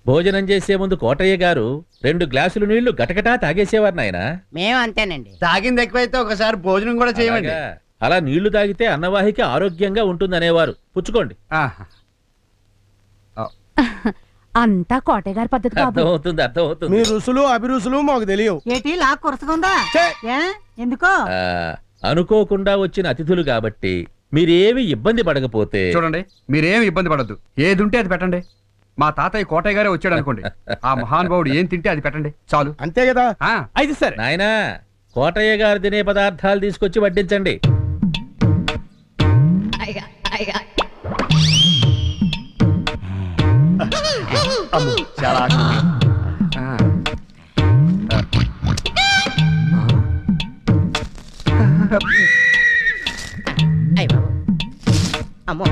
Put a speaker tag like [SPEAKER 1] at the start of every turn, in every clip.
[SPEAKER 1] భోజనం చేసే ముందు కోటయ్య గారు 2 గ్లాసులు నీళ్లు గటగటా తాగేసేవారు నాయన.
[SPEAKER 2] మేము అంతేనండి.
[SPEAKER 3] తాగింది ఎక్కువైతే ఒకసారి భోజనం కూడా చేయమండి.
[SPEAKER 1] అలా నీళ్లు తాగితే అన్నవాహిక ఆరోగ్యంగా ఉంటుందనేవారు. పుచ్చుకోండి.
[SPEAKER 4] అంతా కోటయ్య గారి పద్ధతి.
[SPEAKER 1] అర్థమవుతుంది.
[SPEAKER 5] మీ రుసులు అభిరుసులు మాకు తెలియవు.
[SPEAKER 2] ఏటి లా కురసకుందా? ఎందుకో
[SPEAKER 1] అనుకోకుండా వచ్చిన అతిథులు కాబట్టి మీరేమి ఇబ్బంది పడకపోతే.
[SPEAKER 6] చూడండి, మీరేమి ఇబ్బంది పడద్దు. ఏది ఉంటే అది పెట్టండి. మా తాతయ్య కోటయ్య గారే వచ్చాడు అనుకోండి, ఆ మహానుభావుడు ఏం తింటే అది పెట్టండి చాలు.
[SPEAKER 5] అంతే కదా?
[SPEAKER 6] అయితే సరే
[SPEAKER 1] నాయనా, కోటయ్య గారు తినే పదార్థాలు తీసుకొచ్చి వడ్డించండి.
[SPEAKER 3] చాలా
[SPEAKER 2] అమ్మో.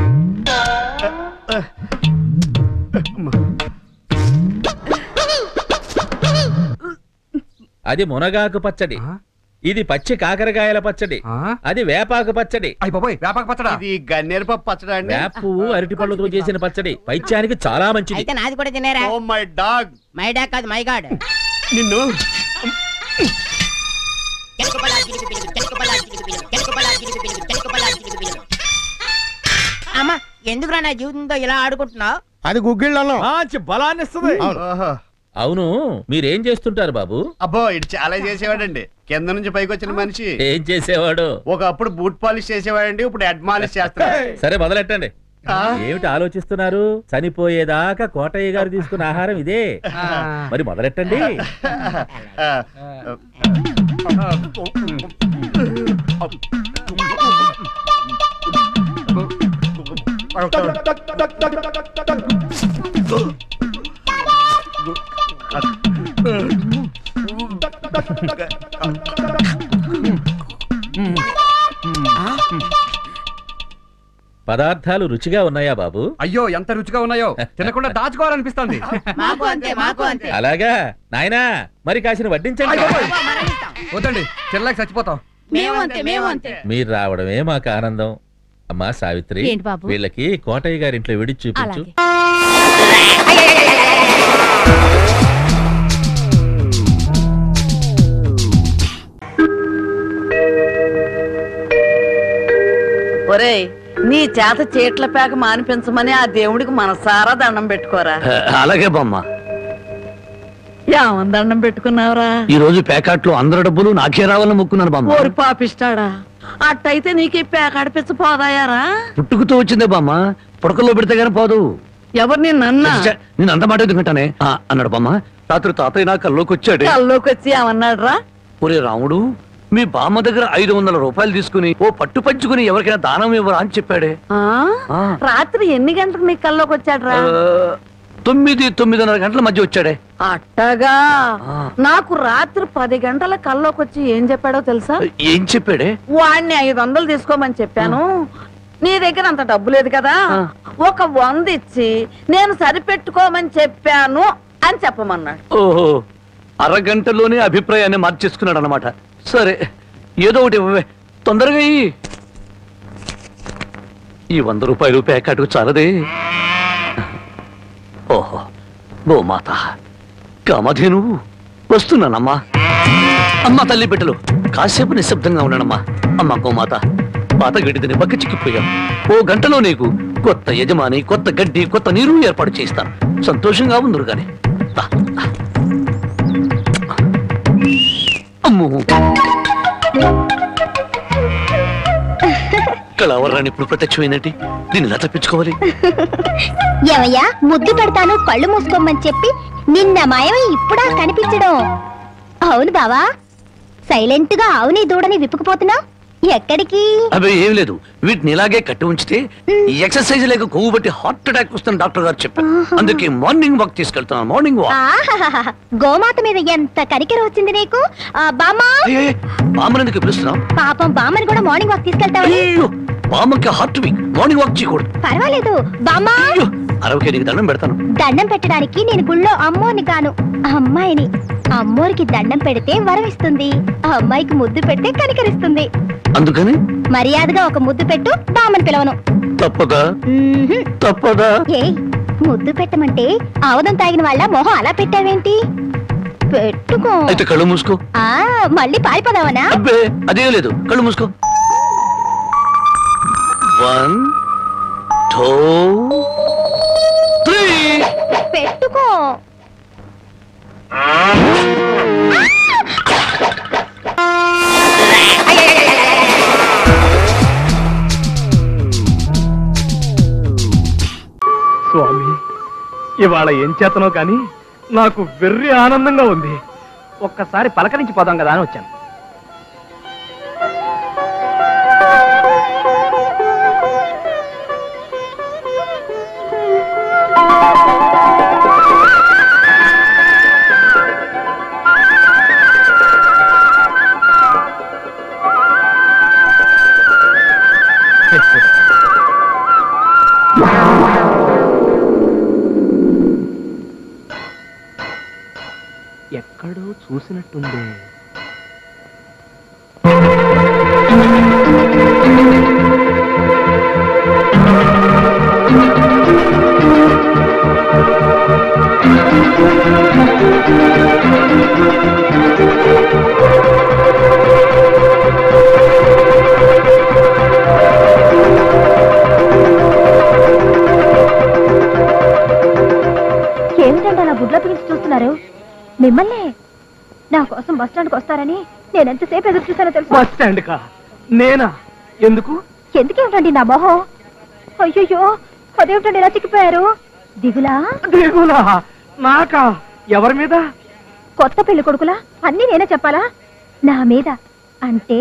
[SPEAKER 1] అది మునగాకు పచ్చడి, ఇది పచ్చి కాకరకాయల పచ్చడి, అది వేపాకు పచ్చడి.
[SPEAKER 6] వేపాకు పచ్చడి,
[SPEAKER 3] ఇది గన్నేరు పప్పు పచ్చడి అండి.
[SPEAKER 1] వేప పువ్వు అరటి పళ్ళతో చేసిన పచ్చడి పైత్యానికి చాలా మంచిది.
[SPEAKER 2] అయితే నాది కూడా తినేరా?
[SPEAKER 3] Oh my dog.
[SPEAKER 2] My dog కాదు, మై గాడ్.
[SPEAKER 3] నిన్ను
[SPEAKER 2] అమ్మా, ఎందుకురా నా జీవితంతో ఇలా ఆడుకుంటున్నావు?
[SPEAKER 5] అది గుగ్గిళ్ళలో
[SPEAKER 1] బలాన్ని ఇస్తుంది. అవును, మీరేం చేస్తుంటారు బాబు?
[SPEAKER 3] అబ్బో, ఇటు చాలా చేసేవాడండి. కింద నుంచి పైకి వచ్చిన మనిషి.
[SPEAKER 1] ఏం చేసేవాడు?
[SPEAKER 3] ఒకప్పుడు బూట్ పాలిష్ చేసేవాడండి, ఇప్పుడు హెడ్ మాలిష్ చేస్తాడు.
[SPEAKER 1] సరే, మొదలెట్టండి. ఏమిటి ఆలోచిస్తున్నారు? చనిపోయేదాకా కోటయ్య గారు తీసుకున్న ఆహారం ఇదే. మరి మొదలెట్టండి. పదార్థాలు రుచిగా ఉన్నాయా బాబు?
[SPEAKER 6] అయ్యో, ఎంత రుచిగా ఉన్నాయో, తినకుండా దాచుకోవాలనిపిస్తుంది.
[SPEAKER 1] అలాగా నాయనా, మరి కాసిన వడ్డించండి.
[SPEAKER 6] వద్దండి, తినలేక చచ్చిపోతాం.
[SPEAKER 1] మీరు రావడమే మాకు ఆనందం. అమ్మా సావిత్రి, వీళ్ళకి కోటయ్య గారింట్లో విడిచి చూపించు.
[SPEAKER 7] ఒరేయ్, నీ చేత చీట్ల పేక మానిపించమని ఆ దేవుడికి మనసారా దండం పెట్టుకోరా.
[SPEAKER 8] అలాగే బామ్మ.
[SPEAKER 7] ఏమని దండం పెట్టుకున్నావురా?
[SPEAKER 8] ఈ రోజు ప్యాకెట్లో అందరి డబ్బులు నాకే రావాలని మొక్కున్నాను బామ్మ.
[SPEAKER 7] ఓరి పాపిస్తాడా, అట్టయితే నీకు ఈ పేకాడ పిచ్చ పోదాయారా?
[SPEAKER 8] పుట్టుకుతూ వచ్చిందే బామ్మ, పుడకల్లో పెడితే గానీ పోదు.
[SPEAKER 7] ఎవరు నిన్న?
[SPEAKER 8] నేను అంత మాట ఎందుకంటానే అన్నాడు బామ్మ. రాత్రి తాతయ్య నా కల్లోకి వచ్చాడు.
[SPEAKER 7] కల్లోకి వచ్చి ఏమన్నాడు రా?
[SPEAKER 8] ఒరే రాముడు, మీ బామ్మ దగ్గర 500 రూపాయలు తీసుకుని ఓ పట్టు పంచుకుని ఎవరికైనా దానం ఇవ్వరా అని చెప్పాడే.
[SPEAKER 7] రాత్రి ఎన్ని గంటలకు నీ కల్లోకి వచ్చాడు రా?
[SPEAKER 8] 9-9:30 గంటల మధ్య వచ్చాడే.
[SPEAKER 7] అట్టగా? నాకు రాత్రి 10 గంటల కల్లోకి వచ్చి ఏం చెప్పాడో తెలుసా?
[SPEAKER 8] ఏం చెప్పాడే?
[SPEAKER 7] వాడిని 500 తీసుకోమని చెప్పాను, నీ దగ్గర అంత డబ్బు లేదు కదా, ఒక 100 ఇచ్చి నేను సరిపెట్టుకోమని చెప్పాను అని చెప్పమన్నాడు.
[SPEAKER 8] ఓహో, అరగంటలోనే అభిప్రాయాన్ని మార్చేసుకున్నాడు అనమాట. సరే, ఏదో ఒకటి ఇవ్వవే, తొందరగా ఈ 100 రూపాయలు ప్యాకెట్కు చాలదే. ఓహో, గోమాత కామధేను వస్తున్నానమ్మా. అమ్మ తల్లి బిడ్డలు కాసేపు నిశ్శబ్దంగా ఉన్నానమ్మా. అమ్మ గోమాత, పాత గడ్డిని పక్క చిక్కిపోయాం. ఓ గంటలో నీకు కొత్త యజమాని, కొత్త గడ్డి, కొత్త నీరు ఏర్పాటు చేస్తాను. సంతోషంగా ఉందరు గాని. అమ్మో, కళావరాన్ని ఇప్పుడు ప్రత్యక్షమైనట్టి దీన్ని ఇలా తప్పించుకోవాలి.
[SPEAKER 9] ఏమయ్యా, ముద్దు పెడతాను కళ్ళు మూసుకోమని చెప్పి నిన్న మాయమై ఇప్పుడా కనిపించడం? అవును బావా, సైలెంట్ గా ఆవుని దూడని విప్పుకుపోతున్నా. ఎక్కడికి?
[SPEAKER 8] అవి ఏం లేదు, వీటిని ఇలాగే కట్టి ఉంచితే ఈ ఎక్సర్సైజ్ లేక కొవ్వు బట్టి హార్ట్ అటాక్ వస్తుంది డాక్టర్ గారు చెప్పారు. అందుకే మార్నింగ్ వాక్ తీసుకెళ్తున్నాను. Morning walk.
[SPEAKER 9] గోమాత మీద ఎంత కరికెర వచ్చింది నీకు?
[SPEAKER 8] బామ్మని ఎందుకు పిలుస్తున్నావు?
[SPEAKER 9] పాపం బామ్మని కూడా మార్నింగ్ వాక్ తీసుకెళ్తావు.
[SPEAKER 8] బామ్మకి హార్ట్ వీక్, మార్నింగ్ వాక్ చేయకూడదు.
[SPEAKER 9] పర్వాలేదు బామ్మా,
[SPEAKER 8] అరవకే నీకు దండం పెడతాను.
[SPEAKER 9] దండం పెట్టడానికి నేను గుళ్ళో అమ్మోని కాను, అమ్మాయిని. అమ్మోరికి దండం పెడితే వరమిస్తుంది, అమ్మాయికి ముద్దు పెడితే కనికరిస్తుంది.
[SPEAKER 8] అందుకని మర్యాదగా
[SPEAKER 9] ఒక ముద్దు పెట్టు, బామ్మని పిలవను.
[SPEAKER 8] తప్పదా? తప్పదా?
[SPEAKER 9] ముద్దు పెట్టమంటే ఆవదం తాగిన వాళ్ళ మొహం అలా పెట్టావేంటి? పెట్టుకో.
[SPEAKER 8] అయితే కళ్ళు మూసుకో.
[SPEAKER 9] మళ్ళీ పారిపోదావనా?
[SPEAKER 8] అబ్బే అదే లేదు, కళ్ళు మూసుకో. 1 2 3
[SPEAKER 9] పెట్టుకో.
[SPEAKER 10] స్వామి, ఇవాళ ఏం చేతనో కానీ నాకు వెర్రి ఆనందంగా ఉంది. ఒక్కసారి పలకరించి పోదాం కదా అని వచ్చాను. ఎక్కడో చూసినట్టుంది.
[SPEAKER 9] ఏమిటంటే అలా గుడ్ల పిలిచి చూస్తున్నారు? మిమ్మల్ని నా కోసం బస్ స్టాండ్కి వస్తారని నేను ఎంతసేపు ఎదురు చూసానో తెలుసు.
[SPEAKER 10] బస్ స్టాండ్ కా? నేనా? ఎందుకు?
[SPEAKER 9] ఎందుకేమిటండి నా మొహం? అయ్యో, అదేమిటండి ఇలా చిక్కిపోయారు? దిగులా?
[SPEAKER 10] దిగులా? నాకా? ఎవరి మీద?
[SPEAKER 9] కొత్త పెళ్లి కొడుకులా అన్ని నేనే చెప్పాలా? నా మీద అంటే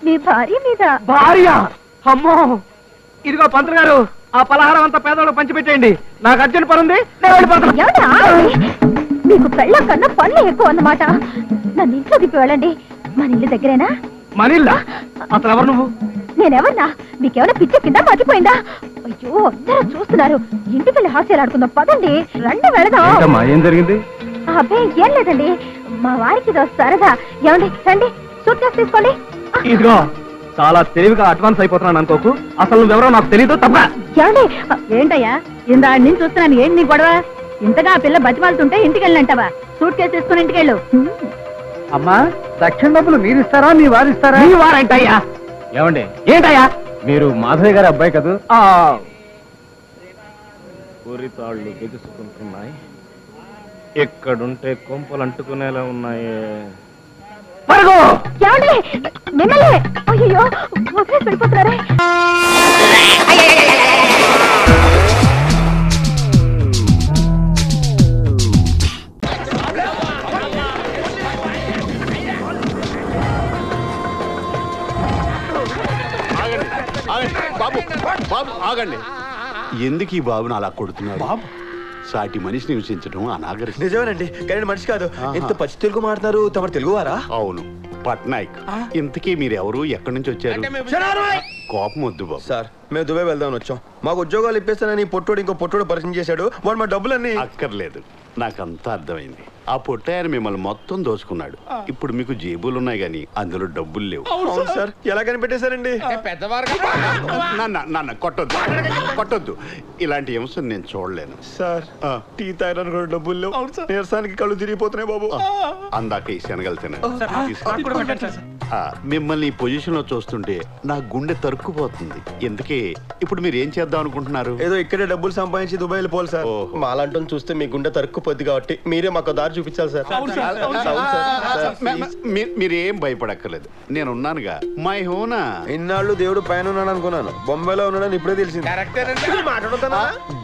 [SPEAKER 9] మీ భార్య మీద.
[SPEAKER 10] భార్య? అమ్మో! ఇదిగో పంతులు గారు, ఆ పలహారం అంతా పేదవాళ్ళకి పంచిపెట్టేయండి. నాకు అర్జెంట్ పని ఉంది, నేను వెళ్ళిపోతాను.
[SPEAKER 9] మీకు పెళ్ళం కన్నా పనులు ఎక్కువ అన్నమాట. నన్ను ఇంట్లో దిప్పి వెళ్ళండి. మన ఇల్లు దగ్గరేనా?
[SPEAKER 10] మన ఇల్లా? అసలు ఎవరు నువ్వు?
[SPEAKER 9] నేనెవరినా? మీకేమైనా పిచ్చ కింద మర్చిపోయిందా? అయ్యో, అందరూ చూస్తున్నారు. ఇంటికి వెళ్ళి హాస్యాలు ఆడుకుందాం. పదండి, రండి వెళదాం.
[SPEAKER 10] ఏం జరిగింది?
[SPEAKER 9] అబ్బే ఏం లేదండి, మా వారికి ఇదో సరదా. ఏమండి రండి, సూట్ కేసు తీసుకోండి.
[SPEAKER 10] ఇదిగో, చాలా తెలివిగా అడ్వాన్స్ అయిపోతున్నాను అనుకోకు. అసలు నువ్వెవరో నాకు తెలీదు. తప్ప.
[SPEAKER 9] ఏమండి? ఏంటయ్యా, ఇందా నేను చూస్తున్నాను. ఏంటి నీ గొడవ? ఇంతగా ఆ పిల్ల బతిమాలుతుంటే ఇంటికి వెళ్ళంటావా? సూట్ కేసు తీసుకుని ఇంటికి వెళ్ళు.
[SPEAKER 10] అమ్మా, దక్షిణ డబ్బులు మీరు ఇస్తారా మీ వారు ఇస్తారా? మీ వారంటయ్యా. ఏమండి? ఏంటయ్యా? మీరు మాధవయ్య గారి అబ్బాయి కదా? ఊరితాళ్ళు బిగుసుకుంటున్నాయి, ఎక్కడుంటే కొంపలు అంటుకునేలా ఉన్నాయి.
[SPEAKER 9] ఏమండి? మిమ్మల్ని అయ్యో వదిలేసి వెళ్ళిపోతున్నారే.
[SPEAKER 3] బాబు బాబు ఆగండి. ఎందుకు ఈ బాబుని అలా కొడుతున్నారు? బాబు సాటి మనిషిని హింసించడం అనాగరికం.
[SPEAKER 11] నిజమేనండి, కానీ మనిషి కాదు. ఇంత పచ్చి తెలుగు మాట్లాడుతున్నారు. తమరు తెలుగువారా?
[SPEAKER 3] అవును, పట్నాయక్. ఇంతకీ మీరెవరు, ఎక్కడి నుంచి వచ్చారు? కోపం వద్దు బాబు.
[SPEAKER 11] సార్, మేము దుబాయ్ వెళ్దామని వచ్చాం. మాకు ఉద్యోగాలు ఇప్పిస్తానని పొట్టోడు ఇంకో పొట్టోడు పరిచయం చేశాడు. వాడు మా డబ్బులన్నీ.
[SPEAKER 3] అక్కర్లేదు, నాకంతా అర్థమైంది. ఆ పొట్టాయన మిమ్మల్ని మొత్తం దోచుకున్నాడు. ఇప్పుడు మీకు జేబులు ఉన్నాయి గానీ అందులో డబ్బులు లేవు.
[SPEAKER 11] అవును సార్, ఎలా కనిపెట్టేశారండి?
[SPEAKER 3] నాన్న కొట్టొద్దు, కొట్టొద్దు. ఇలాంటి అంశం నేను చూడలేను
[SPEAKER 11] సార్. టీ తాగడానికి కూడా డబ్బులు లేవు. నీరసానికి కళ్ళు తిరిగిపోతున్నాయి బాబు.
[SPEAKER 3] అందాక ఈ శనగలు తినండి. మిమ్మల్ని ఈ పొజిషన్ లో చూస్తుంటే నా గుండె తరుక్కుపోతుంది. ఎందుకే ఇప్పుడు మీరు ఏం చేద్దాం అనుకుంటున్నారు?
[SPEAKER 11] ఏదో ఇక్కడే డబ్బులు సంపాదించి దుబాయ్ వెళ్ళిపోవాలి సార్. మాలాంటి చూస్తే మీ గుండె తరుక్కుపోద్ది కాబట్టి మీరే మాకు దారి చూపించాలి సార్.
[SPEAKER 3] మీరేం భయపడక్కర్లేదు, నేనున్నానుగా. మై హోనా.
[SPEAKER 11] ఇన్నాళ్ళు దేవుడు పైన ఉన్నాడు అనుకున్నాను, బొంబాయిలో ఉన్నాడని ఇప్పుడే తెలిసింది.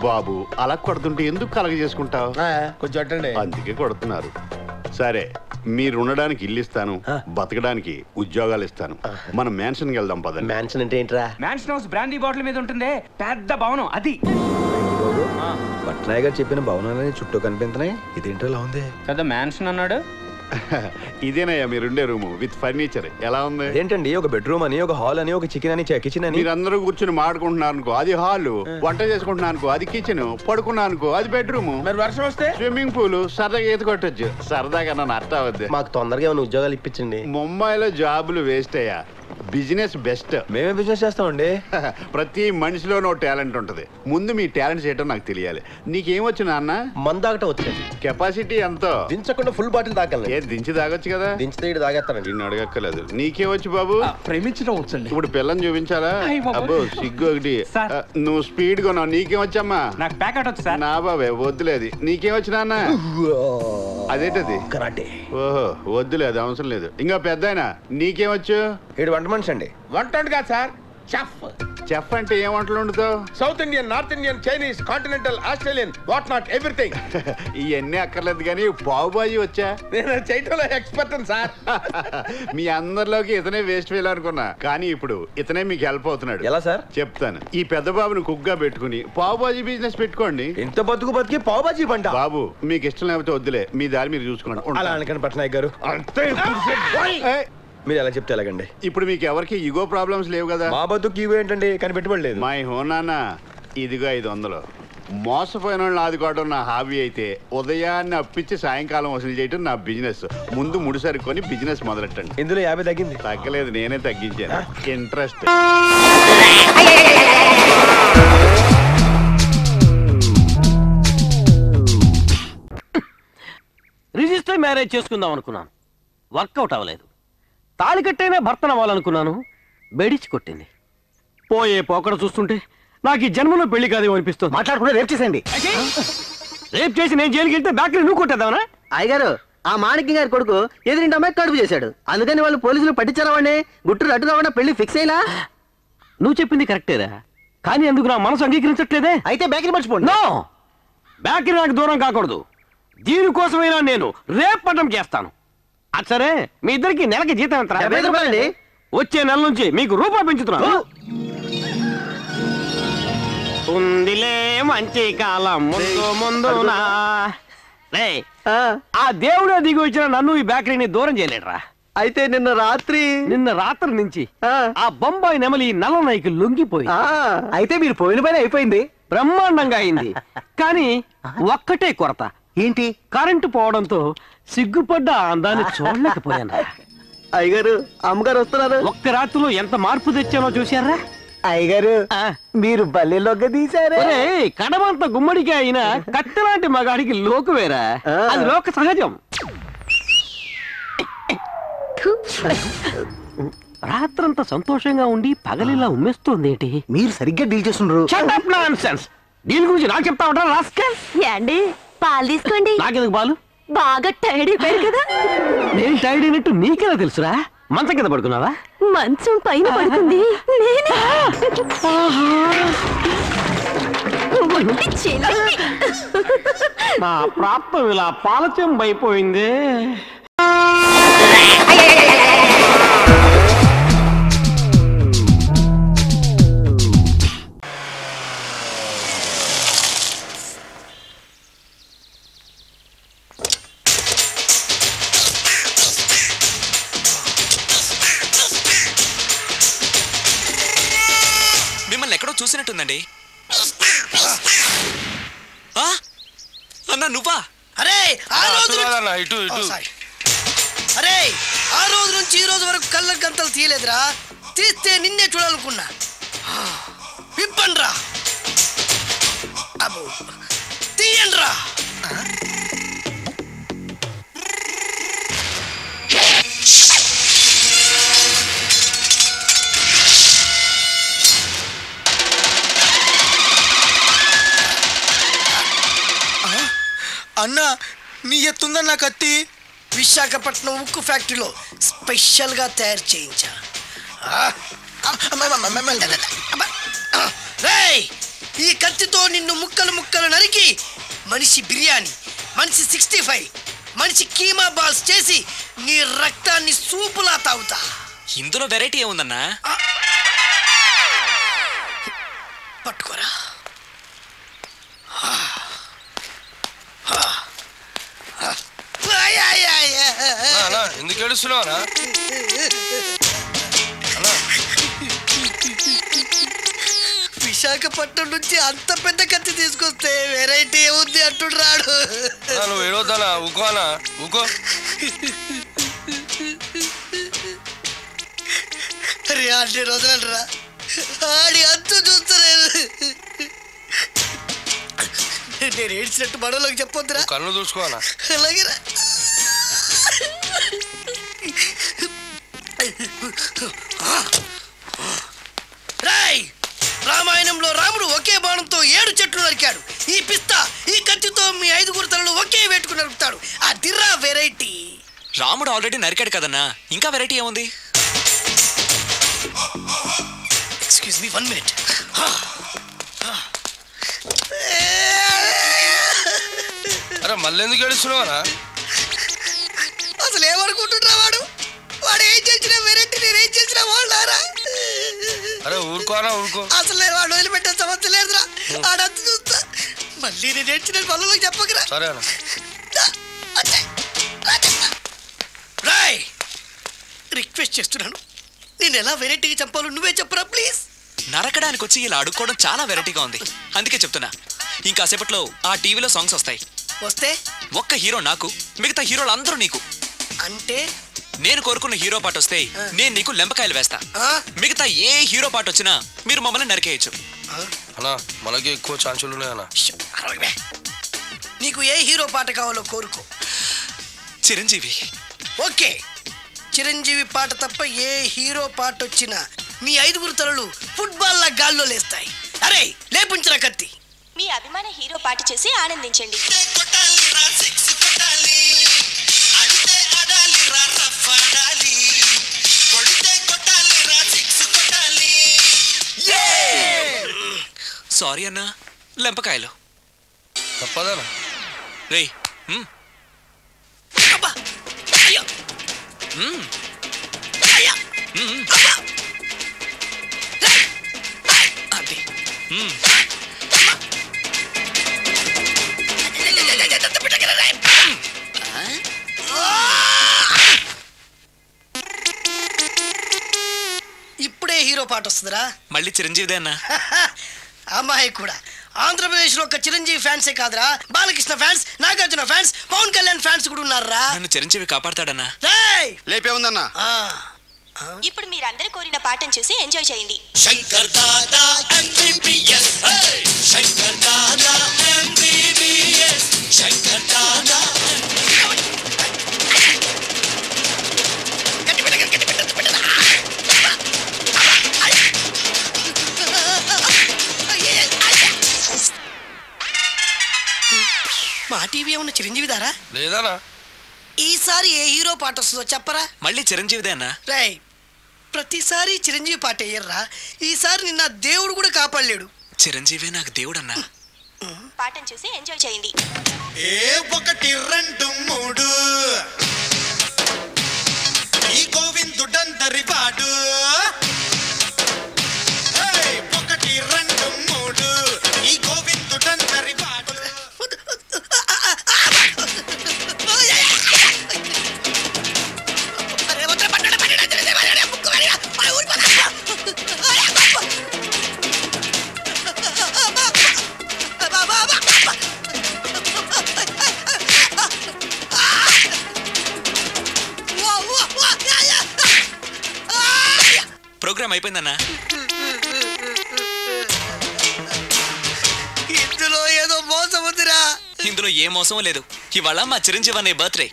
[SPEAKER 3] బాబు అలా కొడుతుంటే ఎందుకు కలగ చేసుకుంటావు?
[SPEAKER 11] కొంచెం
[SPEAKER 3] అందుకే కొడుతున్నారు. సరే, మీరు ఉండడానికి ఇల్లు ఇస్తాను, బతకడానికి ఉద్యోగాలు ఇస్తాను. మనం మ్యాన్షన్ కి వెళ్దాం పదండి.
[SPEAKER 11] మ్యాన్షన్ అంటే ఏంట్రా?
[SPEAKER 12] మ్యాన్షన్ హౌస్ బ్రాండీ బాటిల్ మీద ఉంటుంది, పెద్ద భవనం అది.
[SPEAKER 11] పట్నాయ్ గారు చెప్పిన భవనాలని చుట్టూ కనిపించినాయి. ఇదేంట్రా ఇలా ఉంది?
[SPEAKER 12] పెద్ద మ్యాన్షన్ అన్నాడు.
[SPEAKER 3] ఇదేనయ్యా మీరుండే రూము విత్ ఫర్నిచర్. ఎలా ఉంది?
[SPEAKER 11] ఏంటండి, ఒక బెడ్రూమ్ అని, ఒక హాల్ అని, ఒక కిచెన్ అని, కిచెన్ అని.
[SPEAKER 3] మీరందరూ కూర్చుని మాడుకుంటున్నారు అనుకో, అది హాల్. వంట చేసుకుంటున్నాను అనుకో, అది కిచెన్. పడుకున్నాను అనుకో, అది బెడ్రూమ్.
[SPEAKER 11] మరి వర్షం వస్తే
[SPEAKER 3] స్విమ్మింగ్ పూల్. సరదాగా ఈత కొట్టొచ్చు. సరదాగా నన్ను అర్థం అవద్దు.
[SPEAKER 11] మాకు తొందరగా ఏమైనా ఉద్యోగాలు ఇప్పించండి.
[SPEAKER 3] ముంబైలో జాబులు వేస్ట్ అయ్యా. Business best.
[SPEAKER 11] మేమే బిజినెస్ చేస్తామండి.
[SPEAKER 3] ప్రతి మనిషిలోనో టాలెంట్ ఉంటుంది. ముందు మీ టాలెంట్స్ ఏంటో నాకు తెలియాలి. నీకేమొచ్చు నాన్న?
[SPEAKER 11] మందాగట వచ్చేది.
[SPEAKER 3] కెపాసిటీ ఎంతో?
[SPEAKER 11] దించకుండా ఫుల్ బాటిల్ తాగలను.
[SPEAKER 3] ఏ దించి తాగొచ్చు కదా?
[SPEAKER 11] దించితే ఇటు తాగేస్తానండి.
[SPEAKER 3] నిన్ను అడగక్కర్లేదు. నీకేమొచ్చు బాబు?
[SPEAKER 12] ప్రేమించడం వచ్చండి.
[SPEAKER 3] ఇప్పుడు పిల్లని చూపించాలా? అబ్బో సిగ్గు ఒకటి. నువ్వు స్పీడ్ కొన్నావు. నీకేమొచ్చమ్మా?
[SPEAKER 12] నాకు ప్యాకెట్ వచ్చు సార్.
[SPEAKER 3] నా బాబే వద్దులేదు. నీకేమొచ్చు నాన్న? అదేంటది?
[SPEAKER 11] కరాటే.
[SPEAKER 3] ఓహో వద్దులేదు, అవసరం లేదు. ఇంకా పెద్ద ఆయన నీకేమొచ్చు?
[SPEAKER 11] ఏడు వంట మనిషి అండి.
[SPEAKER 5] వంట కాదు సార్, చెఫ్.
[SPEAKER 3] చెఫ్ అంటే ఏం వంటలు వండుతావు?
[SPEAKER 5] South Indian, North Indian, Chinese, continental, Australian, what not everything.
[SPEAKER 3] ఇవన్నీ అక్కర్లేదు కానీ పావు బాజీ వచ్చా?
[SPEAKER 5] నేను చేయటంలో ఎక్స్పర్ట్ సార్.
[SPEAKER 3] మీ అందరిలోకి ఇతనే వేస్ట్ ఫెయిల్ అనుకున్నా, కానీ ఇప్పుడు ఇతనే మీకు హెల్ప్ అవుతున్నాడు.
[SPEAKER 11] ఎలా సార్?
[SPEAKER 3] చెప్తాను. ఈ పెద్ద బాబుని కుక్ గా పెట్టుకుని పావు బాజీ బిజినెస్ పెట్టుకోండి.
[SPEAKER 11] ఇంత బతికి పావు బాజీ పంట.
[SPEAKER 3] బాబు మీకు ఇష్టం లేకపోతే వద్దులే, మీ దారి మీరు చూసుకోండి.
[SPEAKER 11] అలా అనకండి పట్నాయక్ గారు. మీరు ఎలా చెప్తే ఎలాగండి?
[SPEAKER 3] ఇప్పుడు మీకు ఎవరికి ఈగో ప్రాబ్లమ్స్ లేవు కదా?
[SPEAKER 11] మా బతుకు ఈగో ఏంటండి, కానీ పెట్టుబడి లేదు.
[SPEAKER 3] మై హోనానా ఇదిగో 500. మోసపోయిన వాళ్ళని ఆదుకోవడం నా హాబీ అయితే ఉదయాన్నే అప్పించి సాయంకాలం వసూలు చేయడం నా బిజినెస్. ముందు ముడిసరి కొని బిజినెస్ మొదలెట్టండి.
[SPEAKER 11] ఇందులో 50 తగ్గింది.
[SPEAKER 3] తగ్గలేదు, నేనే తగ్గించాను. ఇంట్రెస్ట్.
[SPEAKER 8] రిజిస్టర్ మ్యారేజ్ చేసుకుందాం అనుకున్నాను, వర్కౌట్ అవ్వలేదు. తాళి కట్టైనా భర్తను అవ్వాలనుకున్నాను, బెడిచి కొట్టింది. పోయే పోకడ చూస్తుంటే నాకు ఈ జన్మలో పెళ్లి కాదేమో అనిపిస్తుంది.
[SPEAKER 10] మాట్లాడుకుంటే రేపు చేసేయండి.
[SPEAKER 8] రేపు చేసి నేను జైలుకి వెళ్తే బ్యాక్ని నువ్వు కొట్టేద్దామనా?
[SPEAKER 10] అయ్యగారు, ఆ మాణిక్యం గారి కొడుకు ఎదురింటి అమ్మాయి కడుపు చేశాడు. అందుకని వాళ్ళు పోలీసులు పట్టించారా వాడిని? గుట్టు అడ్డు రావడా పెళ్లి ఫిక్స్ అయ్యలా?
[SPEAKER 8] నువ్వు చెప్పింది కరెక్టేరా, కానీ అందుకు నా మనసు అంగీకరించట్లేదే.
[SPEAKER 10] అయితే బ్యాకరీ మర్చిపోండి.
[SPEAKER 8] నో, బ్యాకరీ నాకు దూరం కాకూడదు. దీనికోసమైనా నేను రేపు పట్టం చేస్తాను. అది సరే, మీ ఇద్దరికి నెలకి జీతం ఎంత?
[SPEAKER 10] 50 రూపాయలండి.
[SPEAKER 8] వచ్చే నెల నుంచి మీకు రూపాయి పెంచుతున్నాను. ఉందిలే మంచి కాలం ముందు ముందునా. ఆ దేవుడే దిగి వచ్చిన నన్ను ఈ బేకరీని దూరం చేయలేడురా.
[SPEAKER 10] అయితే నిన్న రాత్రి
[SPEAKER 8] నుంచి ఆ బొంబాయి నెమలి నల్ల నాయకు లొంగిపోయి.
[SPEAKER 10] అయితే మీరు పోయిన పని అయిపోయింది.
[SPEAKER 8] బ్రహ్మాండంగా అయింది. కానీ ఒక్కటే కొరత.
[SPEAKER 10] ఏంటి?
[SPEAKER 8] కరెంటు పోవడంతో సిగ్గుపడ్డ అందాన్ని చూడలేకపోయాను.
[SPEAKER 10] అయ్యగారు, అమ్మగారు వస్తున్నారు.
[SPEAKER 8] ఒక్క రాత్రిలో ఎంత మార్పు తెచ్చానో చూశారా?
[SPEAKER 10] అయ్యగారు, మీరు బల్లెలోకి తీశారే.
[SPEAKER 8] కడమంత గుమ్మడికి అయినా కట్టెలాంటి మగాడికి లోకు వేరా, అది లోక సహజం. రాత్రంతా సంతోషంగా ఉండి పగలిలా ఉమ్మేస్తుంది ఏంటి?
[SPEAKER 10] మీరు సరిగ్గా డీల్ చేస్తున్నారు.
[SPEAKER 8] దీని గురించి నాకు చెప్తా ఉంటారా? రాస్కల్.
[SPEAKER 4] ఏండి పాలు తీసుకోండి.
[SPEAKER 8] నాకెందుకు పాలు?
[SPEAKER 4] బాగా టైర్డ్ అయిపోయారు కదా.
[SPEAKER 8] నేను టైర్డ్ అయినట్టు నీకెలా తెలుసురా? మంచం కింద పడుకున్నావా?
[SPEAKER 4] మంచం పైన పడుకుంది నేనే.
[SPEAKER 8] నా ప్రాప్తం ఇలా పాలచెంబైపోయింది.
[SPEAKER 13] మిమ్మల్ని ఎక్కడో చూసినట్టుందండి. అన్నా నువ్వా?
[SPEAKER 14] అరే ఆ రోజు నుంచి ఈ రోజు వరకు కళ్ళ గంతలు తీయలేదురా. తీస్తే నిన్నే చూడాలనుకున్నా. విప్పండ్రా, తీయండ్రా. అన్నా, నీ ఎత్తుందన్న కత్తి విశాఖపట్నం ఉక్కు ఫ్యాక్టరీలో స్పెషల్గా తయారు చేయించా. ఈ కత్తితో నిన్ను ముక్కలు ముక్కలు నరికి మనిషి బిర్యానీ, మనిషి 65, మనిషి కీమా బాల్స్ చేసి నీ రక్తాన్ని సూపులా తాగుతా.
[SPEAKER 13] ఇందులో వెరైటీ ఏముందన్నా?
[SPEAKER 14] పట్టుకోరా.
[SPEAKER 11] ఎందుకు ఏడుస్తున్నావురా?
[SPEAKER 14] విశాఖపట్నం నుంచి అంత పెద్ద కత్తి తీసుకొస్తే వెరైటీ ఏముంది అంటుడు రాడు.
[SPEAKER 11] నువ్వు ఏడవద్దానా? ఊకోనా? ఊకో.
[SPEAKER 14] అన్ని రోజులరా ఆడి అంతు చూస్తలేదు. నేను ఏడ్చినట్టు మనలోకి చెప్పొద్దురా.
[SPEAKER 5] కళ్ళు చూసుకోనా?
[SPEAKER 14] అలాగేరా. రాయ్, రామాయణంలో రాముడు ఒకే బాణంతో 7 చెట్లు నరికాడు. ఈ పిస్తా ఈ కత్తితో మీ 5 తలలు ఒకే వేటుకు నరుకుతాడు. అదిరా వెరైటీ.
[SPEAKER 13] రాముడు ఆల్రెడీ నరికాడు కదన్నా, ఇంకా వెరైటీ ఏముంది?
[SPEAKER 14] Excuse me 1 minute.
[SPEAKER 5] అరే మళ్ళీ ఎందుకు ఏడుస్తున్నావా?
[SPEAKER 14] అసలు ఏమనుకుంటున్నా వాడు ఏం చేసిన వెరైటీ, నేనేం చేసిన వాళ్ళారా?
[SPEAKER 5] అరే ఊరుకోనా ఊరుకో.
[SPEAKER 14] అసలు నేను వాడు వదిలిపెట్టే సమస్య లేదురా. ఆడంతా చూస్తా. మళ్ళీ నేను ఏడ్చిన పనులకు చెప్పకరా.
[SPEAKER 5] సరే
[SPEAKER 14] రాయ్, రిక్వెస్ట్ చేస్తున్నాను, నేను ఎలా వెరైటీగా చెప్పాలో నువ్వే చెప్పరా ప్లీజ్.
[SPEAKER 13] నరకడానికి వచ్చి ఇలా అడుక్కోవడం చాలా వెరైటీగా ఉంది, అందుకే చెప్తున్నా. ఇంకాసేపట్లో ఆ టీవీలో సాంగ్స్ వస్తాయి.
[SPEAKER 14] వస్తే
[SPEAKER 13] ఒక్క హీరో నాకు, మిగతా హీరోలు అందరూ నీకు.
[SPEAKER 14] అంటే
[SPEAKER 13] నేను కోరుకున్న హీరో పాట వస్తే నేను నీకు లెంపకాయలు వేస్తా. మిగతా ఏ హీరో పాట వచ్చినా మీరు మమ్మల్ని నరికేయచ్చు.
[SPEAKER 5] అన్నా మనకి ఎక్కువ ఛాన్సులు ఉన్నాయన్నా.
[SPEAKER 14] నీకు ఏ హీరో పాట కావాలో కోరుకో.
[SPEAKER 13] చిరంజీవి.
[SPEAKER 14] ఓకే, చిరంజీవి పాట తప్ప ఏ హీరో పాట వచ్చినా మీ 5 తలలు ఫుట్బాల్ లా గాల్లో లేస్తాయి. అరే లేపుంచిన కత్తి.
[SPEAKER 4] మీ అభిమాన హీరో పాట చేసి ఆనందించండి.
[SPEAKER 13] సారీ అన్నా, లెంపకాయలు
[SPEAKER 5] తప్పదనా
[SPEAKER 13] రే.
[SPEAKER 14] ఇప్పుడే హీరో పాట వస్తుందిరా.
[SPEAKER 13] మళ్ళీ చిరంజీవిదే అన్నా.
[SPEAKER 14] అమ్మాయి కూడా ఆంధ్రప్రదేశ్ లో ఒక చిరంజీవి ఫ్యాన్సే కాదురా, Balakrishna fans, Nagarjuna fans, Pawan Kalyan fans కూడా ఉన్నారా.
[SPEAKER 13] నన్ను చిరంజీవి కాపాడతాడన్నా.
[SPEAKER 3] లేపే ఉందన్నా.
[SPEAKER 4] ఇప్పుడు మీరందరూ కోరిన పాటను చూసి ఎంజాయ్ చేయండి.
[SPEAKER 14] Shankar Dada MBBS, Shankar Dada MBBS, Shankar Dada. మా టీవీ ఏమన్నా చిరంజీవి దారా
[SPEAKER 5] లేదనా?
[SPEAKER 14] ఈసారి ఏ హీరో పాట వస్తుందో చెప్పరా.
[SPEAKER 13] మళ్ళీ చిరంజీవిదే అన్నా.
[SPEAKER 14] రై, ప్రతిసారి చిరంజీవి పాట వేయర్రా. ఈసారి నిన్న దేవుడు కూడా కాపాడలేడు.
[SPEAKER 13] చిరంజీవి నాకు దేవుడన్నా.
[SPEAKER 4] పాటను చూసి ఎంజాయ్ చేయండి.
[SPEAKER 14] 1 2 3 ఈ గోవిందుడందరి వాడు. 1 2 3 ఈ గోవిందుడందరి వాడు.
[SPEAKER 13] ప్రోగ్రామ్ అయిపోయిందన్నా.
[SPEAKER 14] ఇందులో ఏదో మోసం ఉందిరా.
[SPEAKER 13] ఇందులో ఏ మోసం లేదు. ఇవాళ మా చిరంజీవి అనే బర్త్డే.